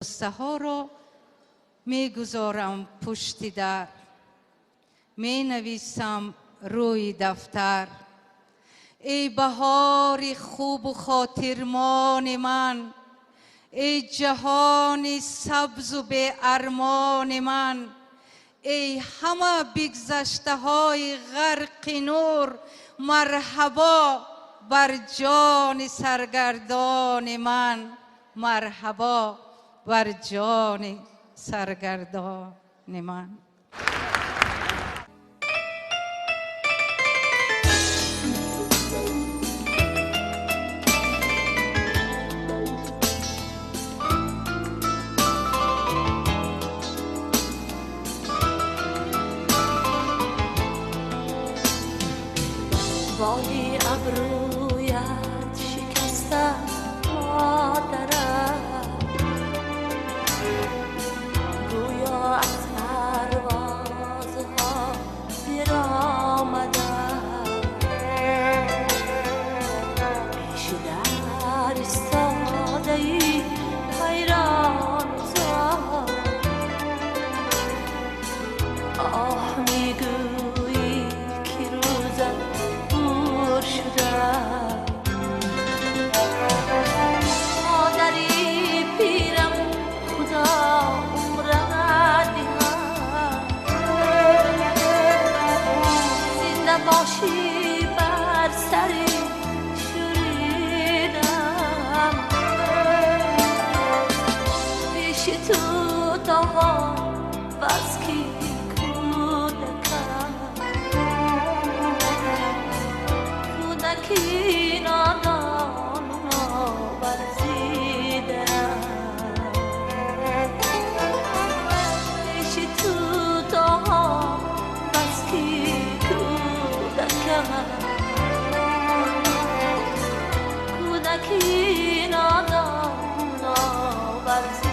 قصه ها رو می گذارم پشت در، می نویسم روی دفتر. ای بهار خوب و خاطرمان من، ای جهان سبز و به ارمان من، ای همه بگذشته های غرق نور، مرحبا بر جان سرگردان من، مرحبا بر جان سرگردان من. بالای ابرویت شکسته مادرم، گویا از پروازها دیر آمدم. پیش در ایستاده ای حیران زار، آه میگویی که روزم پر شدم. مادری پیرم خدا عمرت دهد، زنده باشی بر سر شوریدم. پیش تو تا بس کی کودکی نادان ورزیدم. پیش تو تا بس کی کودکی نادان ورزیدم.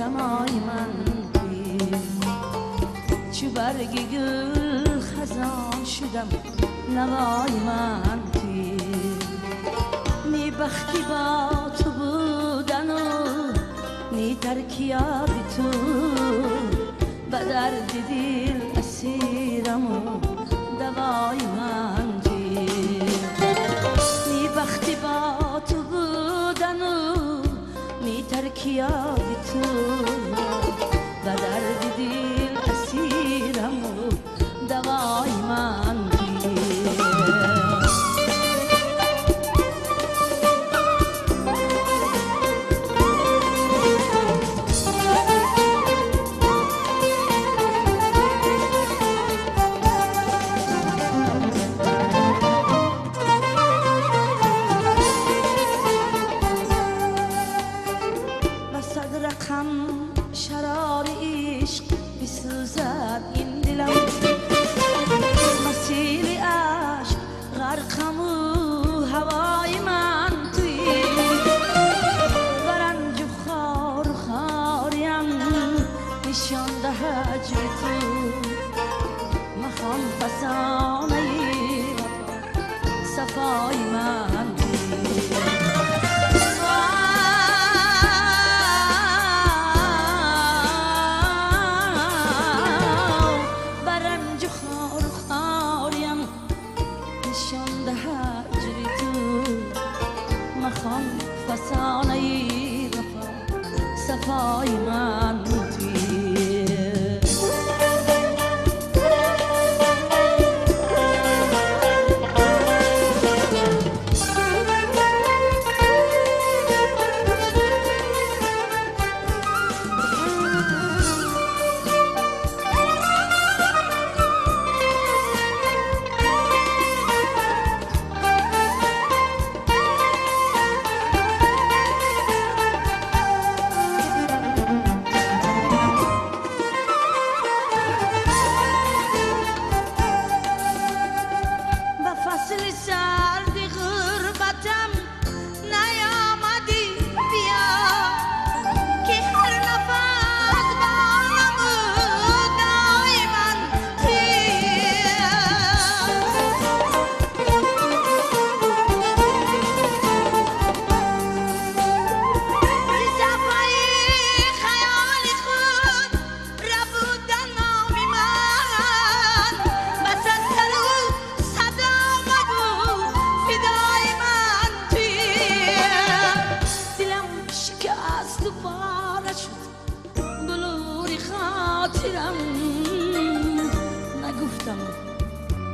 سمای من توی چو برگ گل خزان شدم نوای من توی نی بختی با تو بودن و نی ترک یاد تو به درد دل اسیرم و دوای من توی نی بختی با تو بودن و نی ترک یاد تو به درد دل اسیرم و دوای من شرار عشق بسوزد این دلم مسیل عشق غرقم و هوای من توی برنج و خار و خاریم نشان ده هجر تو مخوان فسانه صفای من فسانه وفا صفای من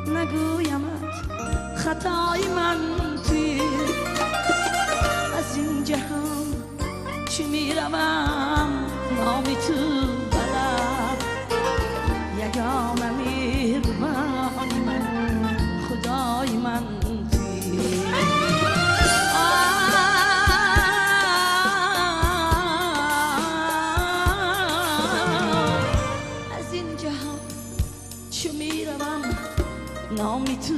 نگویمت خطای من توی از این جهان چی میروم نامی تو بلد یگانه مهربان من خدای من توی از این جهان چی میروم نامی تو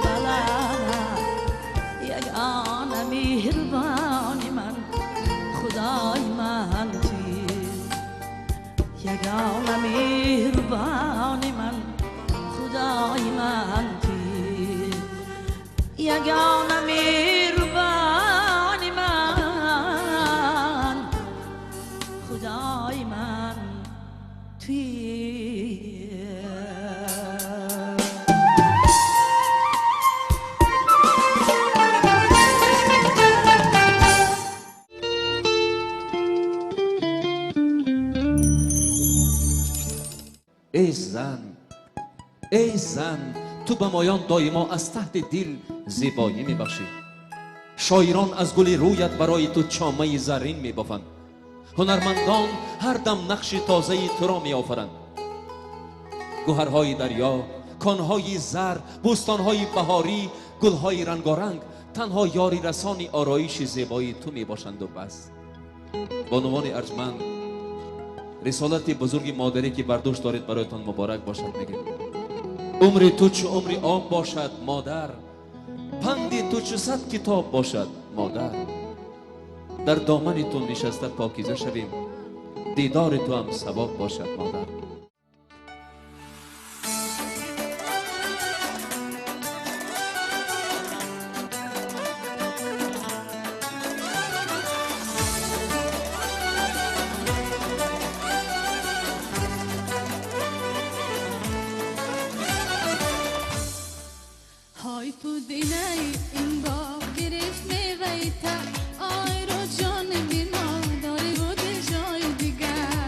بلد یگانه مهربانی من خدای من توی یگانه مهربانی من خدای من توی یگانه مهربانی من خدای من توی ای زن تو به مایان دایما از تحت دل زیبایی میبخشی. شاعران از گل رویت برای تو چامه زرین میبافند. هنرمندان هر دم نقش تازه تو را میآفرند. گوهرهای دریا، کانهای زر، بوستانهای بهاری، گلهای رنگارنگ تنها یاری رسانی آرایش زیبایی تو میباشند و بس. بانوان ارجمند، رسالت بزرگ مادری که برداشت دارید برایتان مبارک باشد. میگه عمر تو چو عمر آب باشد مادر، پند تو چو صد کتاب باشد مادر. در دامن تو نشسته پاکیزه شویم، دیدار تو هم ثواب باشد مادر. های تو دینه این باغ گرفت میویتا آی رو جان بیما داری بود جای دیگر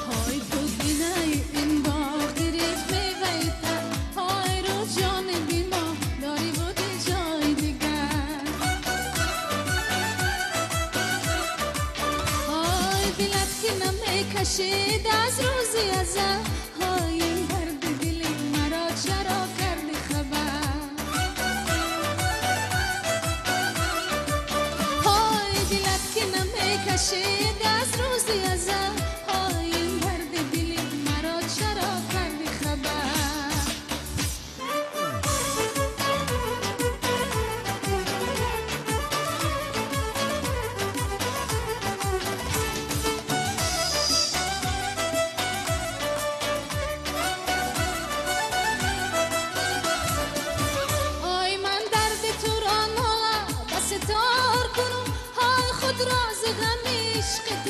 های تو دینه این باغ گرفت میویتا آی رو جان بیما داری بود جای دیگر های دلت که نمیکشید از روزی ازم های کشید از روزی ازم های این درد دلی مرا چرا کردی خبر آی من درد تو را نالا بس تار کنم های خود راز غم عشق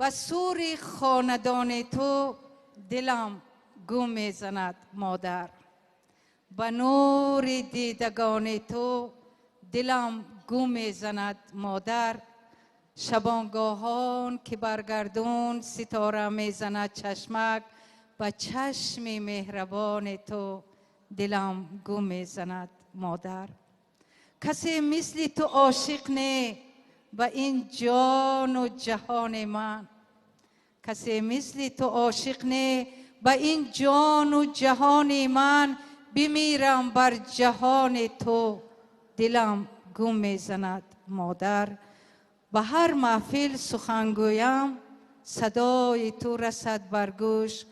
به سور خاندان تو دلم گم میزند مادر. به نور دیدگان تو دلم گم میزند مادر. شبانگاهان که برگردون ستاره میزند چشمک، به چشم مهربان تو دلم گم میزند مادر. کسی مثل تو عاشق نه به این جان و جهان من، کسی مثل تو عاشق نه به این جان و جهان من. بمیرم بر جهان تو دلم گم میزند مادر. به هر محفل سخن گویم صدای تو رسد بر گوش،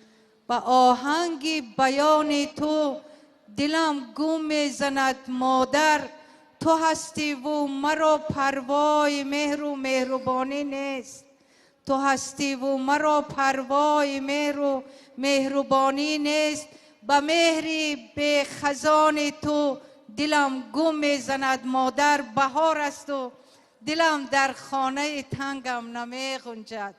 به آهنگ بیان تو دلم گم میزند مادر. تو هستی و مرا پروای مهر و مهربانی نیست، تو هستی و مرا پروای مهر و مهربانی نیست. به مهری به خزان تو دلم گم میزند مادر. بهار است و دلم در خانه تنگم نمی گنجد،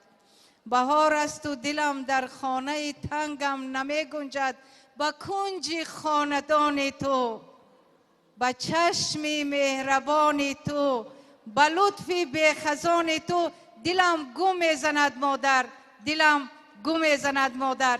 بهار است و دلم در خانه تنگم نمی گنجد. به کنج خاندان تو، به چشم مهربان تو، به لطف به خزان تو دلم گم میزند مادر، دلم گم میزند مادر.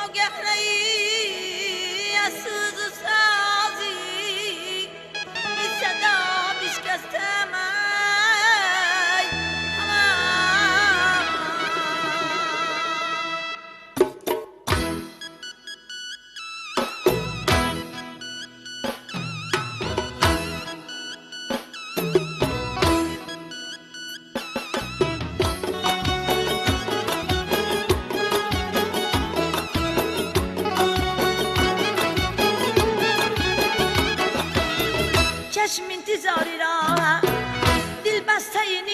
آگه